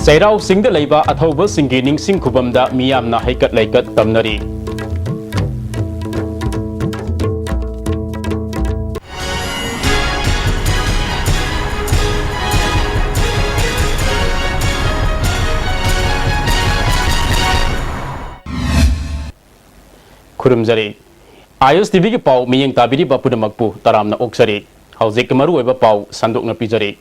Sairau Sing the Leba Athoba Singing Sing Kubamda Miyam na Haikat Laikat Tamnari. Kurumzari Istv ki pau miyeng tabiri bapuna magpu taramna oksari haujek maru oiba pau sandokna pijari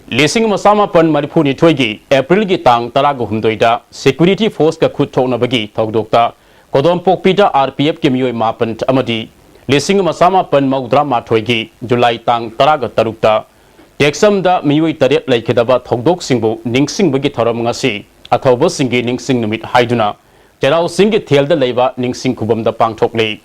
Lesing masama pan Manipuri thoigi April gi tang tarago humdoida security force ka khut thokna bagi thokdokta kodom pokpida RPF ki miyoi mapan amadi lesing masama pan maudra ma thoigi July tang taraga tarukta Texam da miyoi taret laikhedaba thokdok singbu ningsing bagi thoram ngasi athoba singi ningsing numit haiduna Cherau Singi Thel the Leva Ningsing Kubamda Pangthokle.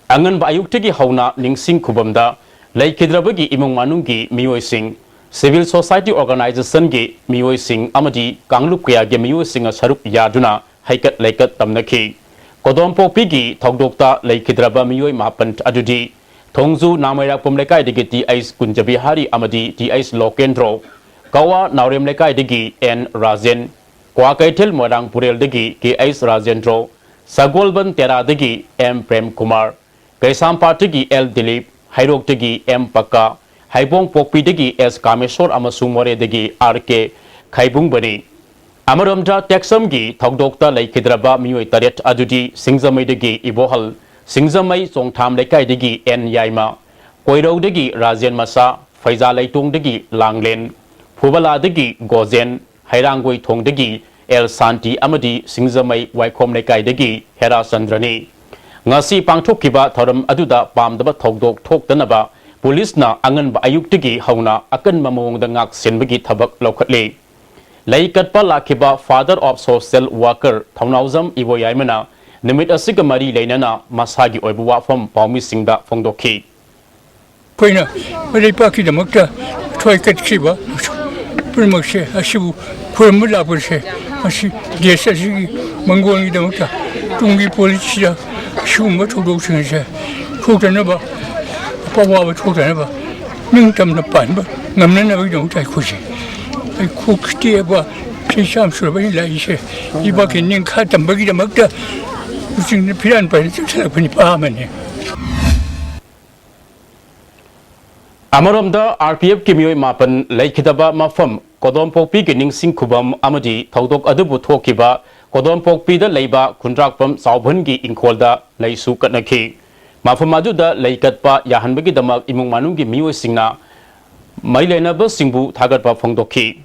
Angan ba ayuktigi hauna Ningsing Kubamda, Lake Kidrabagi Imong Manungi, Miyoi Sing, Civil Society Organization Gi, Miyoi Sing, Amadi, Kanglupkaya Gi Miyoi Sing a Sarup Yaduna, Haikat Laikat Tamnaki. Kodompo Pigi, Togdokta, Lake Kidraba Miyoi Mapant Adudi, Tongzu Namaya Pumlekai Digi Ice Kunjabihari Amadi, the Ice Lokendro, Kawa Naurem Lekai Digi, N. Razen. Kwakaitil Morang Purel Digi, K.S. Rajendro, Sagolban Tera Digi, M. Prem Kumar, Kaisam Partigi, L. Dilip, Hairok Digi, M. Paka, Haibong Pokpi Digi, S. Kameshwar Amasumore Digi, R.K. Kaibung Bani. Amaramja Texam Gi, Thogdokta Laikidraba Miyoi Taret Adudi, Singzamai Digi, Ibohal, Singzamai Songtam Lekai Digi, N. Yaima, Koiro Digi, Rajen Masa, Faiza Laitung Digi, Langlen, Pubala Digi, Gozen, Hairangoi Tongdagi, El Santi Amadi, Singzamai, Waikom Lekai Dagi, Hera Sandrani. Ngasi Pangtokiba, Thoram Aduda, Pam the Togdok, Toktanaba, Police na Angan ba Ayuktigi, Hauna, Akan Mamong the Ngak Sinbagi Tabak locally. Laikat Palakiba, father of social worker, Tonauzam Ivo Yamana, Nimit Asigamari Lenana, Masagi Oibuwa from Palmi Singda Fongdoki. Poina, very Paki the Mukta, Toikat Kiba. Permashe, Ashu, Permula Pushe, Ashi, Desashi, Mongoli Dota, Tungi Policia, Shuma to Dosha, Totanaba, Pawa Totanaba, Mintam the Pan, but Namana don't take Kushi. I cook Tiaba, Sham Survey Laisha, Ibakin Kat and Baggy the Mukta, using the Piran by the Parmani. Amaramda RPF Kimiyoi Mapan Laikidaba Mafam Kodom Pokpi Gining Sing Kubam Amadi Togdok Adubu Tokiba Kodom Pokpi the Leba Kundrakpam Saubhangi Inkolda Laisu Katnaki Mafamaduda Laikatpa Yahanbagi Damak Imung Manungi Miyoi Singna Mailenaba Singbu Tagatpa Fongdoki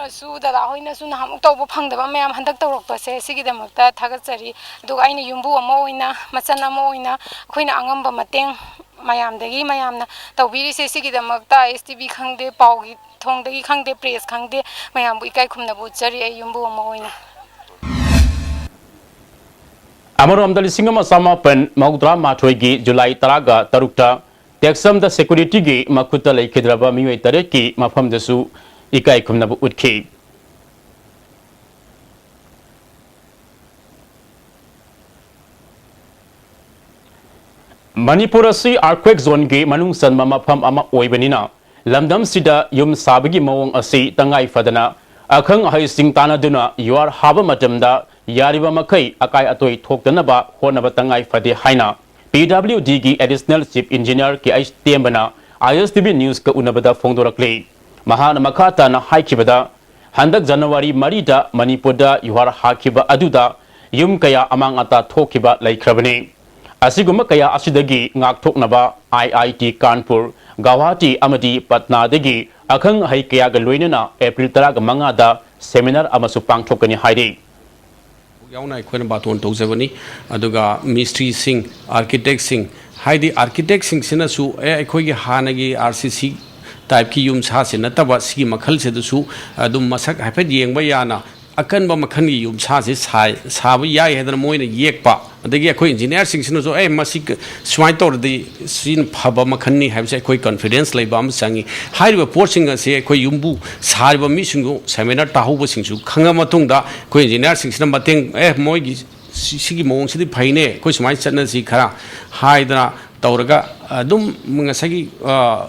Su that I know soon have October Pang the Mam Handak Pase, Sigidamata, Tagatsari, do I know Yumbu Moina, Masana Moina, Queen Angamba Mateng. Mayam dagi mayam na tawbiri se sigi da magta Istv khangde paugi thong dagi khangde press khangde mayam bu ikai khumna bu chari ay yumbu amoina Amaramda lisingama sama pen maudra mathoigi July taraga tarukta Texam the security gi makuta laikhidraba miyoi tareki mafam desu ikai khumna bu utki Manipuri si earthquake zone gi manung san mamapam ama oibanina lamdam sida yum sabagi mawong asi tangai fadana akhang haising tanaduna yuar haba matamda yariba makai akai atoi thokdanaba honaba tangai fade haina PWD gi additional chief engineer ki Istv bana Istv news ka unabada phongdorakle mahana makhata na haikibada handak January marida Manipurda yuar hakiba aduda yum kaya amang ata thokiba laikhrabani Asiguma kaya asidagi ngak thoknaba IIT Kanpur, Guwahati amadi Patna dagi akhang hai kaya ga loinana April 15 da seminar amasu pangthokani haidi. Yauna khona baton tawjabani aduga mystery sing architect sing haidi architect sing sina su ekhoi gi hanagi RCC type ki yum sa se nataba sigi makhal se du adum masak haifet yengba yana akan ba makhan gi yum sa se sa ba yai hedana moina yekpa adagi ekhoi engineer sing sina so masik swai tor di sin phaba makhani have se ekhoi confidence lai ba am sangi hairiba port sing se ekhoi yumbu sariba mi singu seminar tahu ba singsu khanga matung da ekhoi engineer sing sina mateng moi gi sigi mong sidi phaine ekhoi smai chatna si khara haidana tawraga adum ngasagi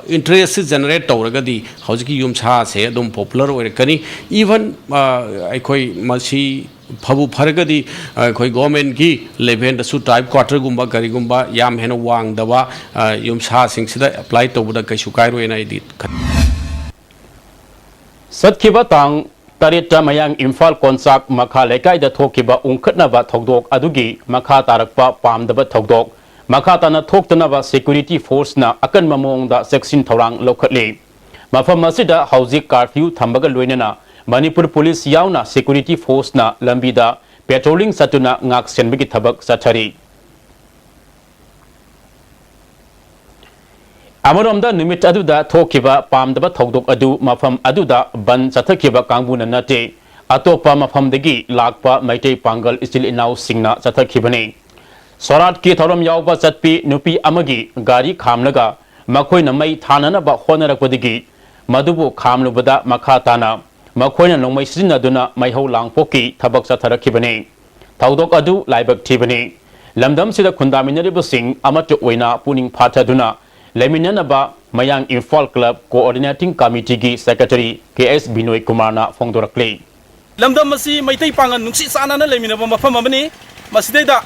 interest generate tawragadi hojiki yumsa se adum popular oirakani even aikoi masi phabu pharagadi khoi government ki level da su type quarter gumba gari gumba yam hena wang dawa yumsa sing sida apply tawbuda kaisu kairo ena idi Satkiba tang tarita mayang Imphal konsak makha lekai da thokiba ungkhatnaba thodok adugi makha tarakpa pamdaba thodok makha tana thoktanaba security force na akan mamong da section thorang lokhatli mafam masida hauzik curfew thambaga loinana Manipur police yauna security force na lambida patrolling satuna ngak senbagi thabak sathari Amaramda numit aduda thokiba pamdaba thodok adu mafam aduda ban sathakiba kangbuna nate atopa mafamdagi lakpa maitei pangal istil inau singna sathakibani Sorat ki thoram yawba chatpi nupi amagi gari khamlaga makhoina mai thanana ba honarakpadagi madubu khamlubada makha tana makhoina nongmai sirinaduna maihau langpoki thabak satharakibani thodok adu laibak thibani lamdam sida khundaminariba sing amatu oina puning phathaduna Leminanaba Mayang Imphal Club Coordinating Committee gi Secretary KS Binoy Kumarna Fongdorakle. Lamdam masi maitai pangan nungsi sana na leminaba mafam amani masidayda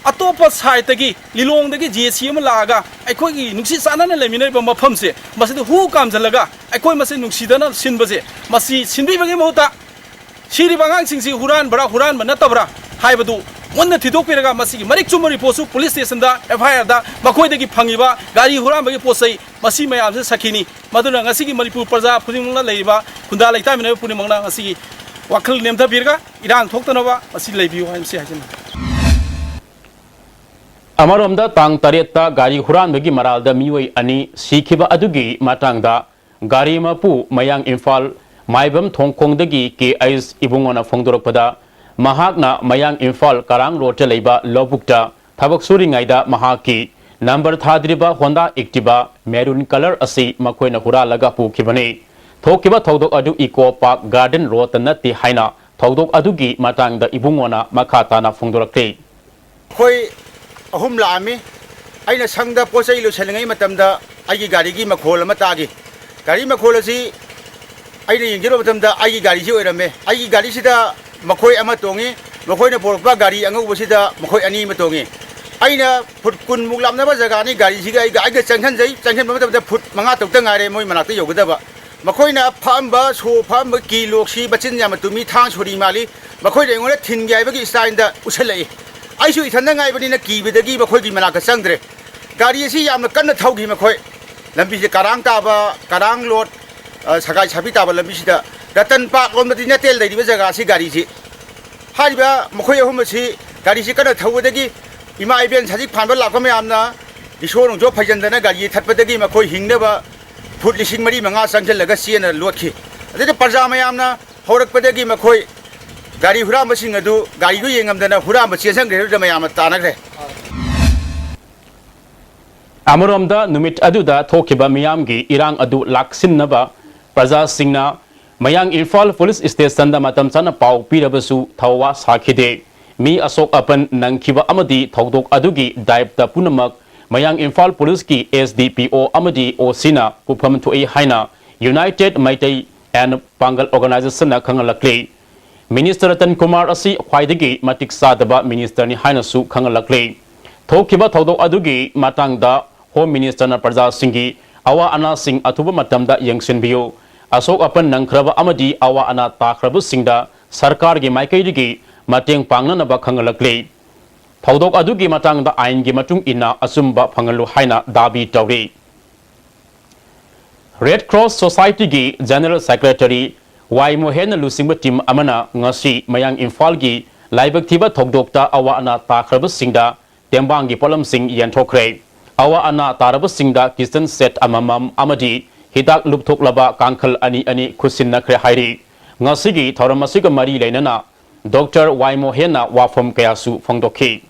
atopa saitagi lilongdagi GSC ama laga aikoi nungsi sana na leminaba mafam se masida hu kamjalaga aikoi masi nungsidana sinbase masi sinbi bagi mauta siri bangang singsi huran manatabra haibadu One Tidok Piraga Masi, Marik Chumari Posu, police station da, FIR da, Makoi de Pangiba, Gari Huram Bagi Posai, Masi Mayam Sakini, Maduna Nasiki Manipur Paza, Pudimula Leva, Kundala time and Pudimanga Nasi, Wakal Nemta Birga, Iran Toktanova, Masi Lebu, I'm saying. Amaramda tang tareta gari huran bagi maralda miwai ani sikiba adugi matangda gari mapu mayang Imphal maibam thongkongdagi KS ibungona Fongdorakpada Mahakna Mayang Imphal Karang Road Leba Lobukta Thabak Suringaida Mahaki number Thadriba Honda Activa Maroon color asi Makoina Hura Laga Pukibani Thokiba Thodok Adu Eco Park Garden Road Nati Haina Thodok Adugi Matang the Ibungona Makatana Fongdorakte Koi Ahum Lami Aina Sangda Posai Lusangai Matamda Agi Garigi Makola Matagi Gari Makolasi Aina Yingiro Matamda Agi Gariji Orame Agi Garisida Makoi Amatongi, Makoina Porpa Gari, and Ovasida, Makoi Ani Matongi. Aina put Kun Mulam Navazagani, Gari, I get Sankan, the put Mangato Tangare, Moimanati Yogadava. Makoina Pamba, so Pamba Kilo, she, but in Yamatumi, Tans for Mali, Makoi, and Tin Gavagi signed the Usele. I should attend I in a key with the Giba Kodi Manaka Sandre. Gari, see, I'm a kind of Togi Makoi. Lampi Karang Taba, Karang Lord, Sagai Sabitaba Lambisida. Ratan Park on the Natel, the Vizagasi Garisi. Hariba, Mokoya Humasi, Garisi Kana Tawagi, Imaibian Sadik Pambala Comiana, the show on Joe Pajandana Gari, Tapatagi, Makoi Hingeva, put Lishing Mari Manga Sanjal Legacy and Loki. The Pazamayamna, Horak Padagi Makoi, Gari Hurama Singadu, Gari Yingam, then a Hurama Siasan, the Mayama Tanare. Amaramda numit aduda thokiba miyamgi irang adu laksin naba Praja Singna Mayang Imphal Police Station da matam sana pau pirabasu thawa sakhide mi asok apan nangkiba amadi thodok adugi daip da punamak Mayang Imphal Police ki SDPO amadi Osina pufam thuai haina United Maitai and Pangal Organization na khangalakle Minister Ratan Kumar asi khwaidagi matik sadaba minister ni haina su khangalakle thokiba thodok adugi matangda Home Minister na Praja Singhi awa ana sing atuba matamda yengsinbiyo Asok apan nangkraba amadi awa ana takrabu singda sarkar gi maikaidigi mateng pangna na ba khangalakle thodok adugi matangda ain gi matung ina asumba phangalu haina dabi tawri Red Cross Society gi General Secretary Y Mohen Lusingba team amana ngasi Mayang Imphal gi laibak thiba thodokta awa ana takrabu singda tembang gi polam sing yanthokre awa ana tarabu singda kitchen set amamam amadi Hidak Luptok Laba Kankal Ani Kusin Nakre Hairi Ngasigi Toramasiga Mari Lenana Dr. Y Mohena Wafam Kayasu Fongdoki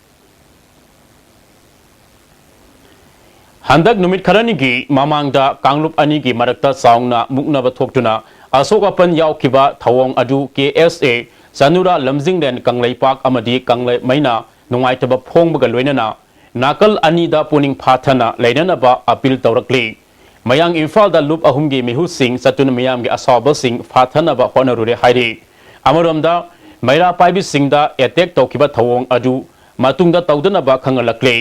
Handak Numit Karanigi Mamangda Kanglup Anigi Marakta Saungna Muknaba Toktuna Asokapan Yaukiba Tawong Adu KSA Sanura Lamzingden Kanglai Park Amadi Kanglai Maina Nungaitaba Pongbaga Luenana nakal anida puning phathana leinanaba appeal tawrakli mayang imphal da loop ahumgi mihu sing satun miyam gi asaba sing phathanaba honarure hairi amaromda maira paibi singda attack tawkiba thawong adu matungda tawdanaba khangalakli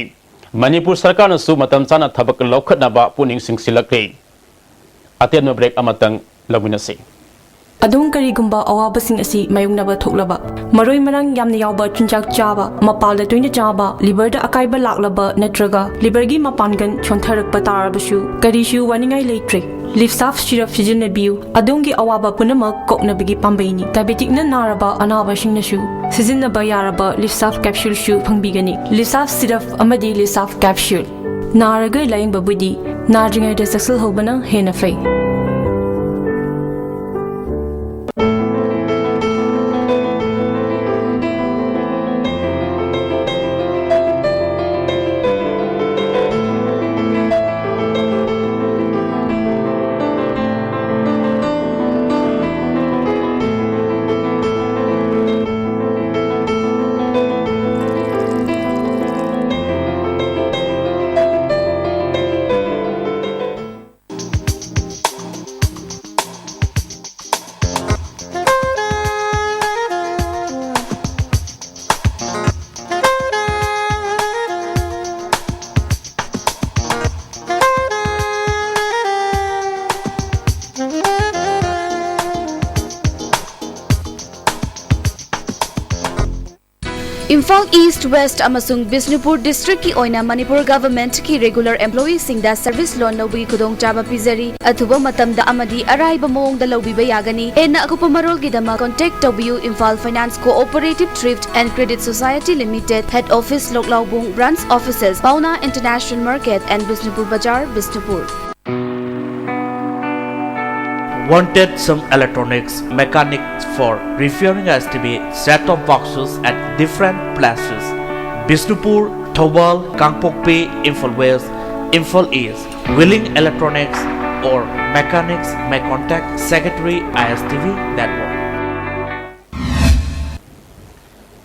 Manipur sarkar na su matam chana thabak lokhatnaba puning singsilakli aten break amatang laminasi Adung karigumba awabasing asi mayungnaba thoklaba maroi marang yamna yawba chunjak chaba mapalda toina chaba liverda akaiba laklaba natraga livergi mapangan chontharakpa tarabasu karishu waningai leitre lifsaf syrup sizinnabiu adungi awaba punamak koknabigi pambaini diabetic na naraba anabasing nasu sizinnaba yaraba lifsaf capsule shu phangbigani lifsaf syrup amadi lifsaf capsule naraga layingba budi nadringai da saksal hobana hena fai Imphal East West amasung Bishnupur District ki oina Manipur government ki regular employees singda service loan lawbi khudong chaba pizari athuba matamda amadi araiba mong da lawbi bayagani enna akupa marol gi dama contact tobiu Imphal Finance Cooperative Thrift and Credit Society Limited Head Office Loklaubung Branch Offices Pauna International Market and Bishnupur Bazaar Bishnupur Wanted some electronics mechanics for repairing Istv set-top boxes at different places. Bishnupur, Thobal, Kangpokpi, Imphal West, Imphal East. Willing electronics or mechanics may contact Secretary Istv Network.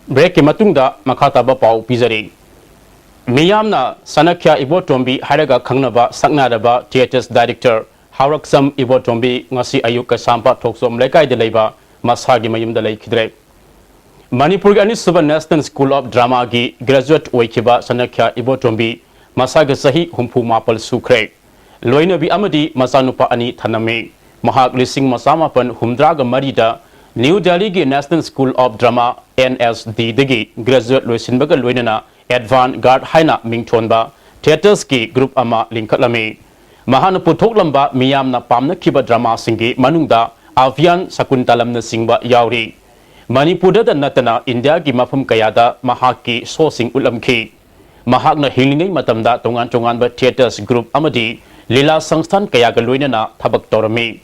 Break ki matungda makhataba pau pizari miyamna sanakya ibotombi haraga khangnaba saknaraba theaters director Haraksam Ibotombi ngasi ayuk sampa thoksom lekai de leiba masagi mayum da leikidre Manipur ani suba National School of Drama gi graduate oikiba sanakya Ibotombi masaga sahi humpu mapal sukre loina bi amadi masanupa ani thaname mahak lising masamapan humdraga marida New Delhi gi National School of Drama NSD degi graduate loisinbaga loinana advan guard haina mingthonba theaters ki group ama linkhatlame Mahana puthoklamaba miyamna pamna kiba drama singi manungda avian sakuntalamna singba yauri Manipur da natana India gi mafam kayada mahaki sosing ulamki mahakna hilingai matamda tongan ba theaters group amadi lila sangstan kayaga loinana thabak torami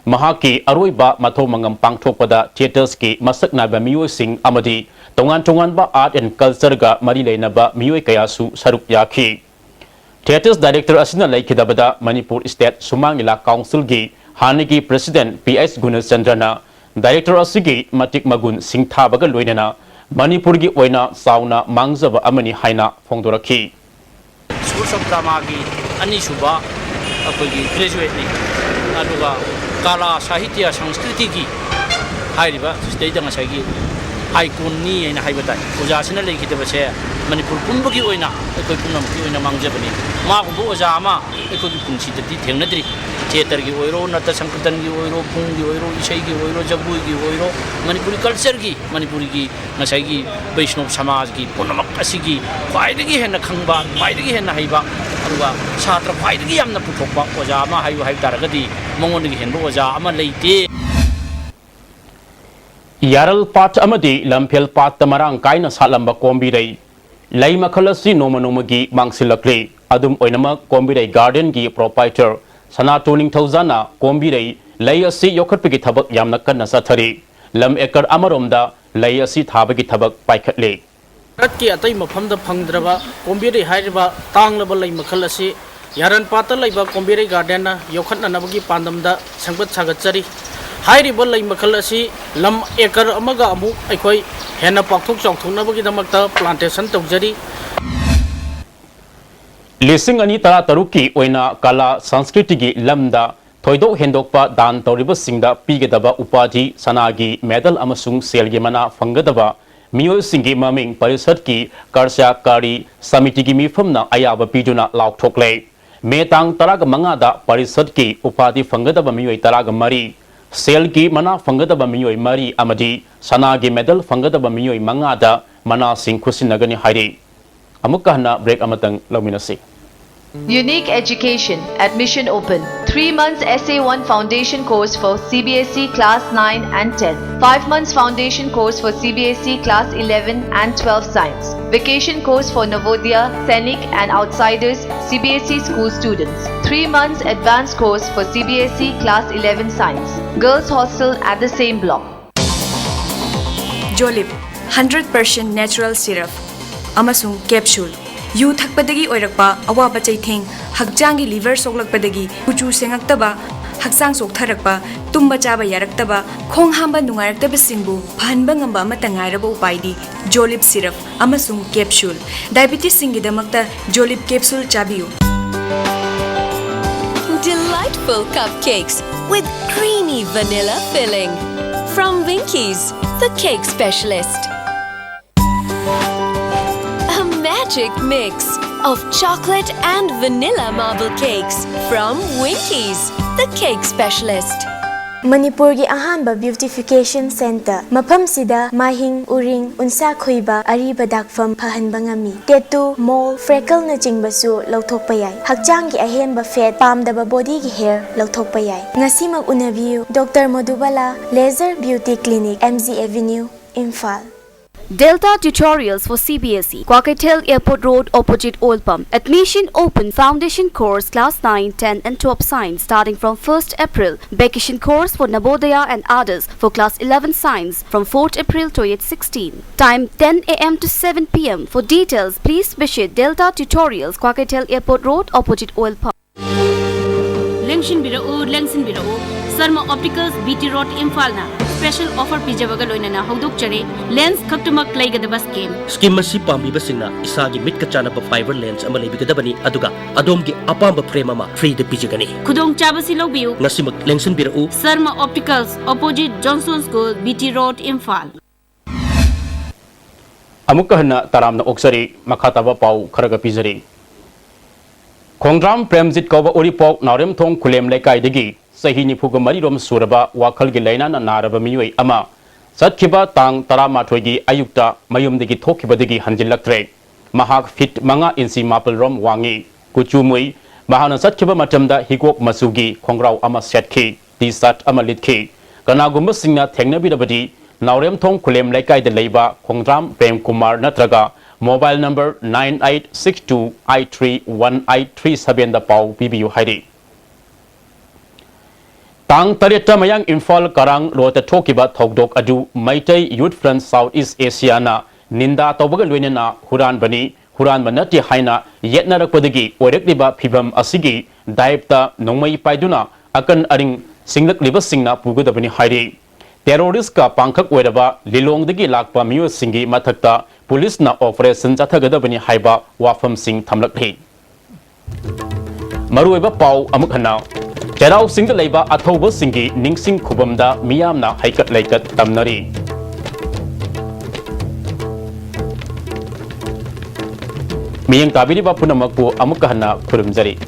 mahaki aroiba matho mangam pangthokpada theaters ki masakna ba miyoi sing amadi tongan ba art and culture ga mari leinaba miyoi kayasu saruk yakhi Theaters Director Asina Laikidabada Manipur State Sumangila Council gi Hanigi President PS Gunachandrana Director Asigi Matik Magun Singtha Baga Loinana Manipur gi oina sauna mangjaba amani haina phongdoraki Schools of Drama gi ani suba akogi graduate ni aduga kala sahitya sanskriti gi hairiba state da ngasagi icon ni ina haibata oja sina leikidabase Manipur pumbagi oina ekoi punam ki oina mangjabani ma ko oja ama ekoi pungsi dati thengnadri theater gi oiro nata sankirtan gi oiro pung gi oiro isai gi oiro jagui gi oiro Manipuri culture gi Manipuri gi ngasai gi Vaishnav samaj gi punamak asigi khwaidagi henna khangba khwaidagi henna haiba aduga chhatra khwaidagi yamna puthokba oja ama hayu hai taragadi mongondagi henbo oja ama leite Yaral Pat Amadi Lampel Pat Tamarang Kaina Salamba Kombi Lai Makalasi Nomanomagi Mangsilakli Adum Oinama Kombi Garden gi proprietor Sanatuning Tauzana Kombi Layasi Yokatpigi Tabak Yamnakan Nasatari Lam Ekar Amaromda Layasi Tabaki Tabak Paikatli Ratki Atai Mapamda Pangdrava Kombi Haiba Tanglaba Lai Makalasi Yaran Pata Laiba Kombi Garden Yokat Nabagi Pandamda Sangat Sagachari Hairiba Lai Makalasi Lam Ekar Amaga Amu Ekoi Hena Paktuk Choktunabagi Damakta Plantation Tokjari लिसिंग अनि तरा तरुकी ओइना कला संस्कृति की lambda थोइदो हेंदोकपा दान तौरिबसिंगदा पीगदबा उपाधि सनागी medal अमसुंग सेलगी मना फंगदबा मियोसिंगी ममिंग परिषद की कर्षाकारी समिति की मिफमना अयाब पीजुना लाउथोकले मे तांग तराग मंगादा परिषद की उपाधि फंगदबा मियोय तराग मरी सेल की मना फंगदबा मियोय मरी अमदी सनागी मेडल फंगदबा मियोय मंगादा मना सिंह खुसिनगनी हाइरे अमुक्का हन्ना break अमतंग लौमिनसी Unique Education Admission Open 3 months SA1 Foundation course for CBSE Class 9 and 10 5 months Foundation course for CBSE Class 11 and 12 Science Vacation course for Navodaya, Sainik and Outsiders CBSE school students 3 months Advanced course for CBSE Class 11 Science Girls Hostel at the same block Jolib 100% natural syrup amasung capsule yu thakpadagi oirakpa awaba chaitheng hakjangi liver soklakpadagi kuchu sengakhtaba haksang soktharakpa tumba chaba yaraktaba khong hamba nungaraktaba singbu phanba ngamba amata ngairaba upaidi Jolib syrup amasung capsule diabetes singi damakta Jolib capsule chabiyu Delightful cupcakes with creamy vanilla filling from Winkies, the cake specialist. A magic mix of chocolate and vanilla marble cakes from Winkies, the cake specialist. Manipur gi ahanba beautification center mafam sida mahing uring unsa khoiba ariba dakfam phahan bangami tattoo mole freckle na chingbasu lauthokpa yai hakjang gi ahenba fat pamdaba body gi hair lauthokpa yai ngasimak unabiu Dr. Madhubala Laser Beauty Clinic MZ Avenue Imphal Delta Tutorials for CBSE, Kwakatel Airport Road opposite Old Pump. Admission open. Foundation course Class 9, 10 and 12 Science starting from 1st April. Vacation course for Navodaya and others for Class 11 Science from 4th April to 16. Time 10 am to 7 pm. For details, please visit Delta Tutorials, Kwakatel Airport Road opposite Old Pump. Lengshin Birao, Sarma Opticals BT Road Imphal special offer pijabaga loinana hodok chare lens khaktumak laigadaba scheme masi pambi basingna isagi mit ka chana pa fiber lens ama lebigadabani aduga adom gi apamba frame ama free de pijagani khudong chabasi lobiu ngasimak lengsin birau Sarma Opticals opposite Johnson School BT Road Imphal amukka hana taramna oksari makhataba pau kharaga pijari Khongdram Premjit Koba Uripok Narem Thong Kulem Lekai Digi Sahi Nipuga Marirom Suraba Wakal Gilaina Naraba Miui Ama Satkiba Tang Taramatogi Ayukta Mayum Digi Tokiba Digi Hanjilaktre Mahak Fit Manga Insi Mapel Rom Wangi Kuchumui Mahana Satkiba Matamda Higok Masugi Khongrau Ama Setki Tisat Ama Litki Kanagumba Singna Tengnabidabadi Narem Thong Kulem Lekai de Leba Khongdram Prem Kumar Natraga Mobile number 9862I31837 da pau PBU Hairi. Tang Tareta Mayang Imphal Karang Rota Tokiba Thokdok Adu Maitai Youth Front Southeast Asia na Ninda Tobaga Luinana Huran Bani Huran Manati Haina Yetna Rakwadagi Orekliba Pibam Asigi Daipta Nomai Paiduna Akan Aring Singlak Liba Singna Puguda Bani Hairi. Terrorist ka Pankak Wedaba Lilong Digi Lakpa Miu Singi Matakta Police na operation Jathagadabani Haiba Wafam Singh Thamlakhi. Marueba Pau Amukhana Terau Singh Laiba Athoba Singhi Ningsing Kubamda Miyamna Haikat Laikat Tamnari. Miyang Tabiri Bapunamakpu Amukhana Kurumjari.